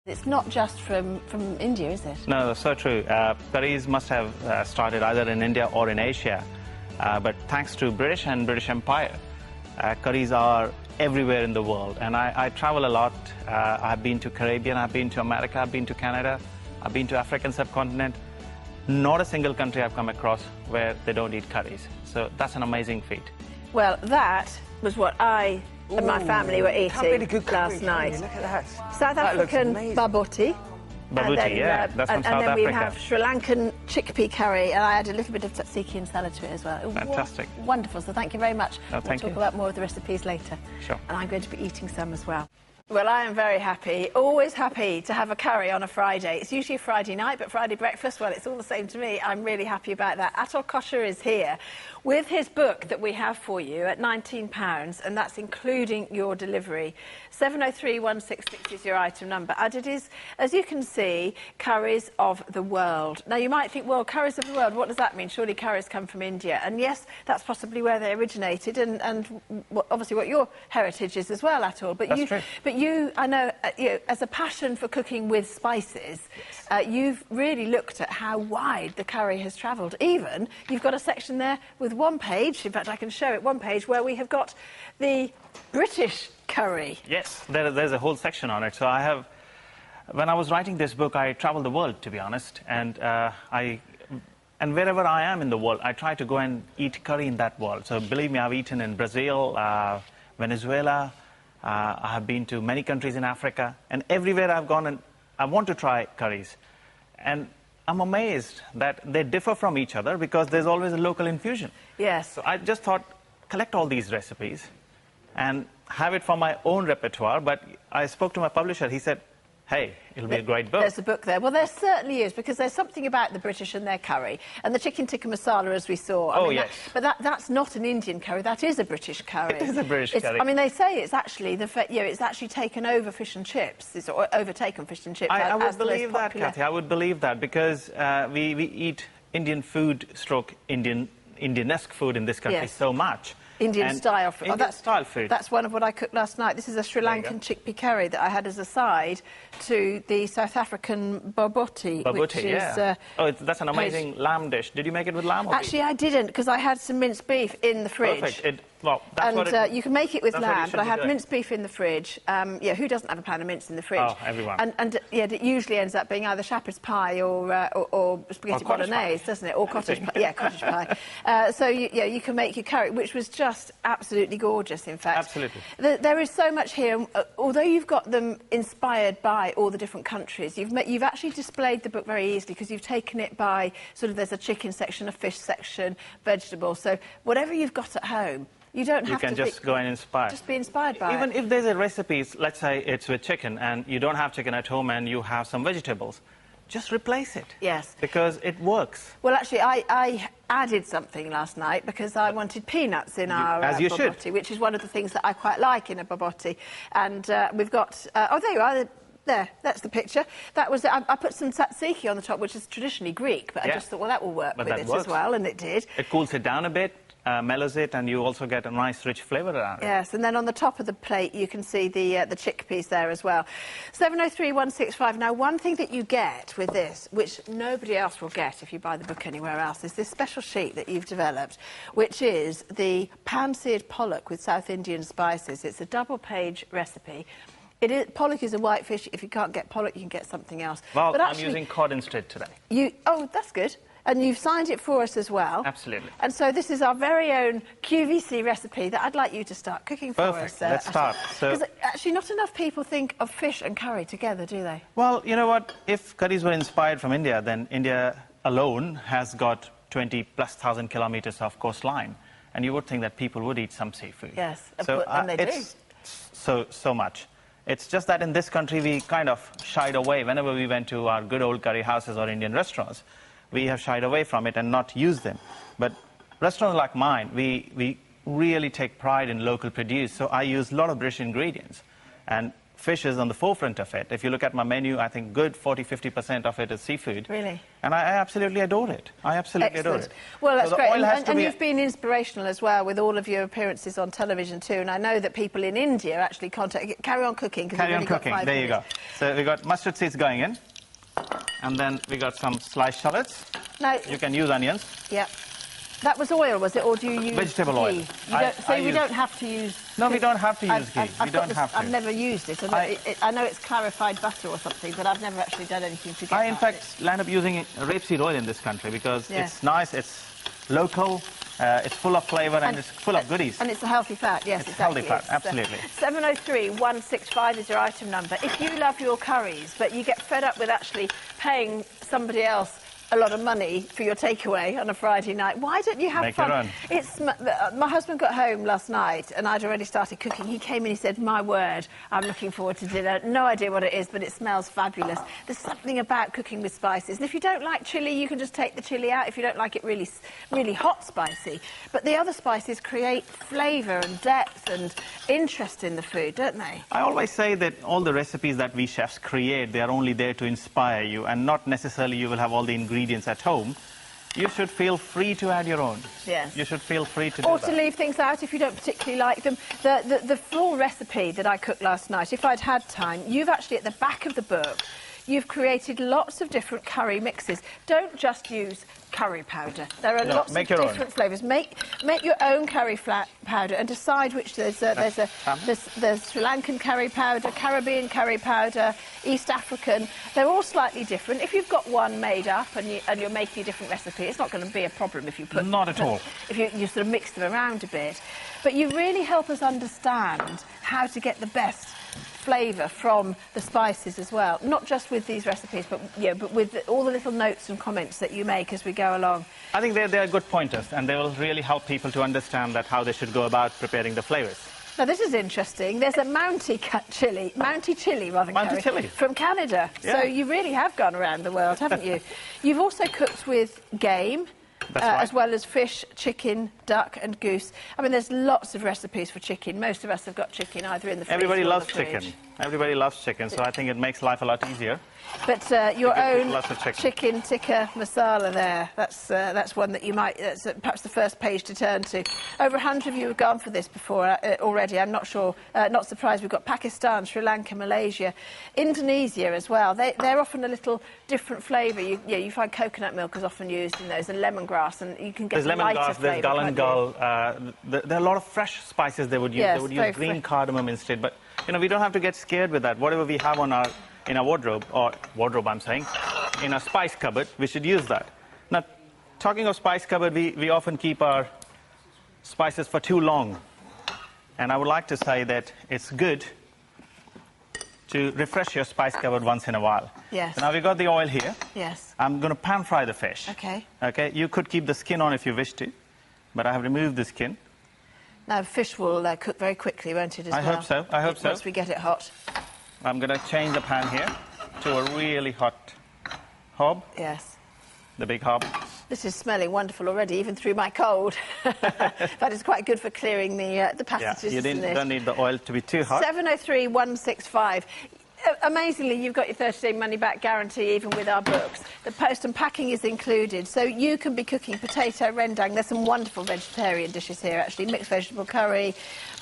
It's not just from India, is it? No, so true. Curries must have started either in India or in Asia. But thanks to British and British Empire, curries are everywhere in the world. And I travel a lot. I've been to Caribbean, I've been to America, I've been to Canada, I've been to African subcontinent. Not a single country I've come across where they don't eat curries. So that's an amazing feat. Well, that was what I and my family were eating last night. Look at that. South African baboti. Baboti, yeah, that's from South And then Africa. we have Sri Lankan chickpea curry, and I add a little bit of tzatziki and salad to it as well. Fantastic. Wonderful, so thank you very much. No, thank we'll you. talk about more of the recipes later. Sure. And I'm going to be eating some as well. Well, I am very happy, always happy to have a curry on a Friday. It's usually a Friday night, but Friday breakfast, well, it's all the same to me. I'm really happy about that. Atul Kochhar is here with his book that we have for you at £19, and that's including your delivery. 703-166 is your item number. And it is, as you can see, curries of the world. Now, you might think, well, curries of the world, what does that mean? Surely curries come from India. And yes, that's possibly where they originated, and obviously what your heritage is as well, Atul. But That's true. But you, I know, as a passion for cooking with spices, you've really looked at how wide the curry has travelled. Even, you've got a section there with one page, in fact I can show it, one page, where we have got the British curry. Yes, there's a whole section on it. So when I was writing this book, I traveled the world, to be honest, and wherever I am in the world, I try to go and eat curry in that world. So believe me, I've eaten in Brazil, Venezuela, I have been to many countries in Africa, and everywhere I've gone, and I want to try curries. And I'm amazed that they differ from each other because there's always a local infusion. Yes. So I just thought, collect all these recipes and have it for my own repertoire. But I spoke to my publisher. He said, hey, it'll be a great book. There's a book there. Well, there certainly is, because there's something about the British and their curry. And the chicken tikka masala, as we saw. I mean, yes. But that's not an Indian curry. That is a British curry. It is a British curry. I mean, they say it's actually, it's actually taken over fish and chips. It's overtaken fish and chips. I would believe that, Kathy. I would believe that, because we eat Indian food stroke Indian-esque food in this country so much. Indian-style food. Indian-style food. That's one of what I cooked last night. This is a Sri Lankan chickpea curry that I had as a side to the South African baboti. Baboti, yeah. That's an amazing lamb dish. Did you make it with lamb or beef? Actually, I didn't, because I had some minced beef in the fridge. Perfect. You can make it with lamb, but I had doing. minced beef in the fridge. Yeah, who doesn't have a pound of mince in the fridge? Oh, everyone. And yeah, it usually ends up being either shepherd's pie or spaghetti bolognese, doesn't it? Or cottage pie. Yeah, cottage pie. So you can make your curry, which was just absolutely gorgeous, in fact. Absolutely. There is so much here. Although you've got them inspired by all the different countries, you've actually displayed the book very easily, because you've taken it by sort of, there's a chicken section, a fish section, vegetables. So whatever you've got at home, you don't have to... You can just go and inspire. Just be inspired by it. Even if there's a recipe, let's say it's with chicken, and you don't have chicken at home and you have some vegetables, just replace it. Yes. Because it works. Well, actually, I added something last night because I wanted peanuts in our baboti, which is one of the things that I quite like in a baboti. And we've got... oh, there you are. There, that's the picture. That was I put some tzatziki on the top, which is traditionally Greek, but I just thought, well, that will work with it as well, and it did. It cools it down a bit, mellows it, and you also get a nice, rich flavour around it. Yes, and then on the top of the plate, you can see the chickpeas there as well. 703-165. Now, one thing that you get with this, which nobody else will get if you buy the book anywhere else, is this special sheet that you've developed, which is the pan-seared pollock with South Indian spices. It's a double-page recipe. Pollock is a white fish. If you can't get pollock, you can get something else. Well, but actually, I'm using cod instead today. Oh, that's good. And you've signed it for us as well. Absolutely. And so this is our very own QVC recipe that I'd like you to start cooking for us. Perfect. Let's start. Because actually not enough people think of fish and curry together, do they? Well, you know what? If curries were inspired from India, then India alone has got 20,000+ kilometres of coastline. And you would think that people would eat some seafood. Yes, and they do. So much. It's just that in this country, we kind of shied away. Whenever we went to our good old curry houses or Indian restaurants, we have shied away from it and not used them. But restaurants like mine, we really take pride in local produce. So I use a lot of British ingredients. And fish is on the forefront of it. If you look at my menu, I think good 40–50% of it is seafood. Really? And I absolutely adore it. I absolutely adore it. Well, that's so great. And you've been inspirational as well with all of your appearances on television too. And I know that people in India actually contact... Carry on cooking. Carry on cooking. There you go. So we got mustard seeds going in. And then we got some sliced shallots. Now, you can use onions. Yeah. That was oil, was it, or do you use vegetable ghee? oil? We don't have to use... No, we don't have to use ghee. I've never used it. I know it's clarified butter or something, but I've never actually done anything to get in fact, land up using rapeseed oil in this country because it's nice, it's local, it's full of flavour and it's full of goodies. And it's a healthy fat, yes. It's healthy fat, absolutely. 703 165 is your item number. If you love your curries, but you get fed up with actually paying somebody else a lot of money for your takeaway on a Friday night, why don't you have fun? My husband got home last night and I'd already started cooking. He came in, he said, my word, I'm looking forward to dinner. No idea what it is, but it smells fabulous. There's something about cooking with spices. And if you don't like chilli, you can just take the chilli out if you don't like it really, really hot spicy. But the other spices create flavour and depth and interest in the food, don't they? I always say that all the recipes that we chefs create, they are only there to inspire you and not necessarily you will have all the ingredients at home. You should feel free to add your own. Yes. You should feel free to do or that. to leave things out if you don't particularly like them. The full recipe that I cooked last night, if I'd had time, you've actually at the back of the book, you've created lots of different curry mixes. Don't just use curry powder. There are lots of different flavours. Make your own curry powder and decide which there's Sri Lankan curry powder, Caribbean curry powder, East African. They're all slightly different. If you've got one made up and you're making a different recipe, it's not going to be a problem if you put... Not at all. If you sort of mix them around a bit. But you really help us understand how to get the best flavour from the spices as well, not just with these recipes, but with all the little notes and comments that you make as we go along. I think they're good pointers, and they will really help people to understand that how they should go about preparing the flavours. Now this is interesting. There's a Mountie chili from Canada. Yeah. So you really have gone around the world, haven't you? You've also cooked with game. Right. As well as fish, chicken, duck and goose. I mean, there's lots of recipes for chicken. Most of us have got chicken either in the freezer Everybody or loves the fridge. chicken. Everybody loves chicken, so I think it makes life a lot easier. But your own chicken tikka masala there, that's one that you might, that's perhaps the first page to turn to. Over 100 of you have gone for this before already, I'm not sure, not surprised. We've got Pakistan, Sri Lanka, Malaysia, Indonesia as well. They're often a little different flavour. You find coconut milk is often used in those, and lemongrass, and you can get a lighter flavour. There's galangal, there are a lot of fresh spices they would use. They would use green cardamom instead, but you know, we don't have to get scared with that. Whatever we have in our wardrobe, I'm saying, in our spice cupboard, we should use that. Now, talking of spice cupboard, we often keep our spices for too long. And I would like to say that it's good to refresh your spice cupboard once in a while. Yes. So now we've got the oil here. Yes. I'm going to pan fry the fish. Okay. Okay, you could keep the skin on if you wish to, but I have removed the skin. Now, fish will cook very quickly, won't it, as well? I hope so, I hope so. Once we get it hot. I'm going to change the pan here to a really hot hob. Yes. The big hob. This is smelling wonderful already, even through my cold. That is quite good for clearing the passages, you don't need the oil to be too hot. 703 165. Amazingly, you've got your 30-day money-back guarantee even with our books. The post and packing is included, so you can be cooking potato rendang. There's some wonderful vegetarian dishes here, actually. Mixed vegetable curry,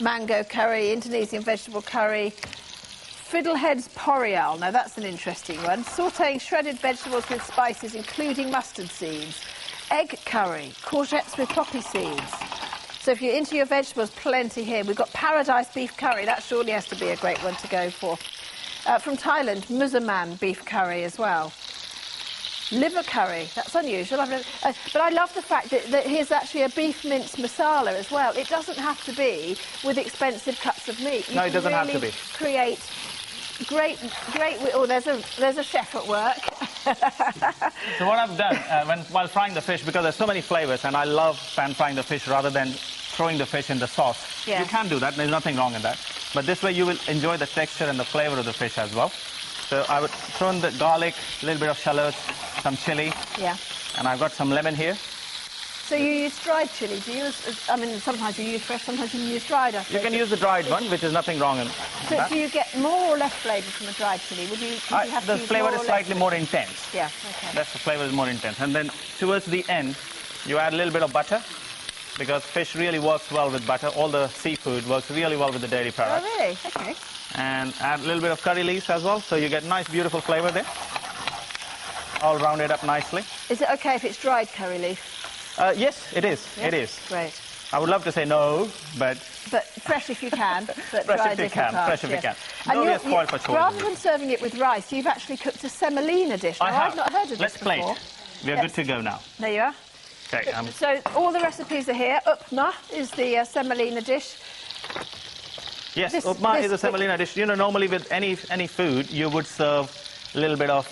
mango curry, Indonesian vegetable curry, fiddlehead's porial. Now, that's an interesting one. Sautéing shredded vegetables with spices, including mustard seeds. Egg curry, courgettes with poppy seeds. So if you're into your vegetables, plenty here. We've got paradise beef curry. That surely has to be a great one to go for. From Thailand, musaman beef curry as well. Liver curry, that's unusual. But I love the fact that here's actually a beef mince masala as well. It doesn't have to be with expensive cuts of meat. No, it doesn't have to be. Create great. Oh, there's a chef at work. So what I've done while frying the fish, because there's so many flavours, and I love pan frying the fish rather than throwing the fish in the sauce. Yeah. You can do that. There's nothing wrong in that. But this way you will enjoy the texture and the flavour of the fish as well. So I would throw in the garlic, a little bit of shallots, some chilli. Yeah. And I've got some lemon here. So you use dried chili? Do you use? I mean, sometimes you use fresh, sometimes you use dried. You can use the dried one, which is nothing wrong in So that. do you get more or less flavour from a dried chili? Would you have The to use flavour more is or slightly less? more intense. Yeah. Okay. That's the flavour is more intense. And then towards the end, you add a little bit of butter, because fish really works well with butter. All the seafood works really well with the dairy products. Oh, really? Okay. And add a little bit of curry leaves as well, so you get nice, beautiful flavour there. All rounded up nicely. Is it okay if it's dried curry leaf? Yes, it is. Yes? It is. Great. I would love to say no, but But fresh if you can. But fresh dried if you can. can't, Fresh if you yes. can. No, we are spoiled for choice. Rather than serving it with rice, you've actually cooked a semolina dish. Now, I have. I've not heard of Let's this before. plate. We are good to go now. There you are. Okay. So all the recipes are here. Upma is the semolina dish. Yes, This- upma this- is a semolina dish. You know, normally with any food, you would serve a little bit of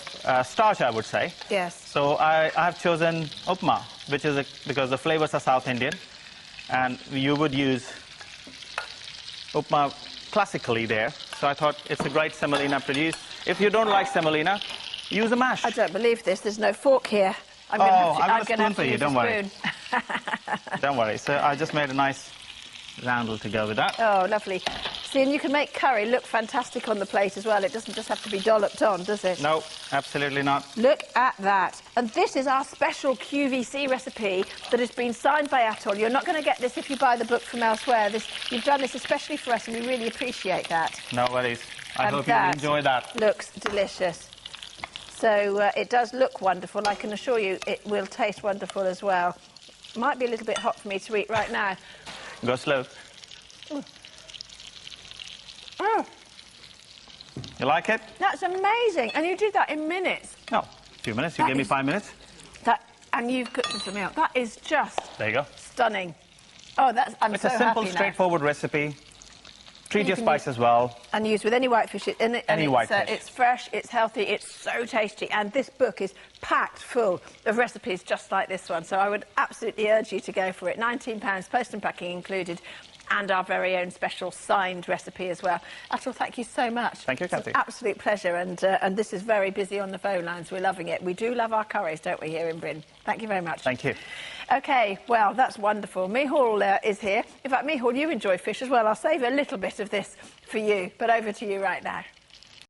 starch, I would say. Yes. So I have chosen upma, which is because the flavors are South Indian, and you would use upma classically there. So I thought it's a great semolina produce. If you don't like semolina, use a mash. I don't believe this. There's no fork here. I'm Oh, gonna I've got a gonna spoon have for to you, use a don't worry. spoon. Don't worry. So I just made a nice roundel to go with that. Oh, lovely. See, and you can make curry look fantastic on the plate as well. It doesn't just have to be dolloped on, does it? No, absolutely not. Look at that. And this is our special QVC recipe that has been signed by Atul. You're not going to get this if you buy the book from elsewhere. You've done this especially for us, and we really appreciate that. No worries. I And hope you that enjoy that. Looks delicious. So it does look wonderful. I can assure you it will taste wonderful as well. Might be a little bit hot for me to eat right now. Go slow. Oh, You like it? that's amazing. And you did that in minutes. No, a few minutes. You That gave me is- 5 minutes. And you've cooked this for me. That is just There you go. stunning. Oh, I'm It's so a simple, happy now. straightforward recipe. Treat You your can spice as well. And used with any whitefish. Any whitefish. It's fresh, it's healthy, it's so tasty. And this book is packed full of recipes just like this one. So I would absolutely urge you to go for it. £19, post and packing included, and our very own special signed recipe as well. Atul, thank you so much. Thank you, Kathy. It's an absolute pleasure. And this is very busy on the phone lines. We're loving it. We do love our curries, don't we, here in Bryn? Thank you very much. Thank you. OK, well, that's wonderful. Mihal is here. In fact, Mihal, you enjoy fish as well. I'll save a little bit of this for you, but over to you right now.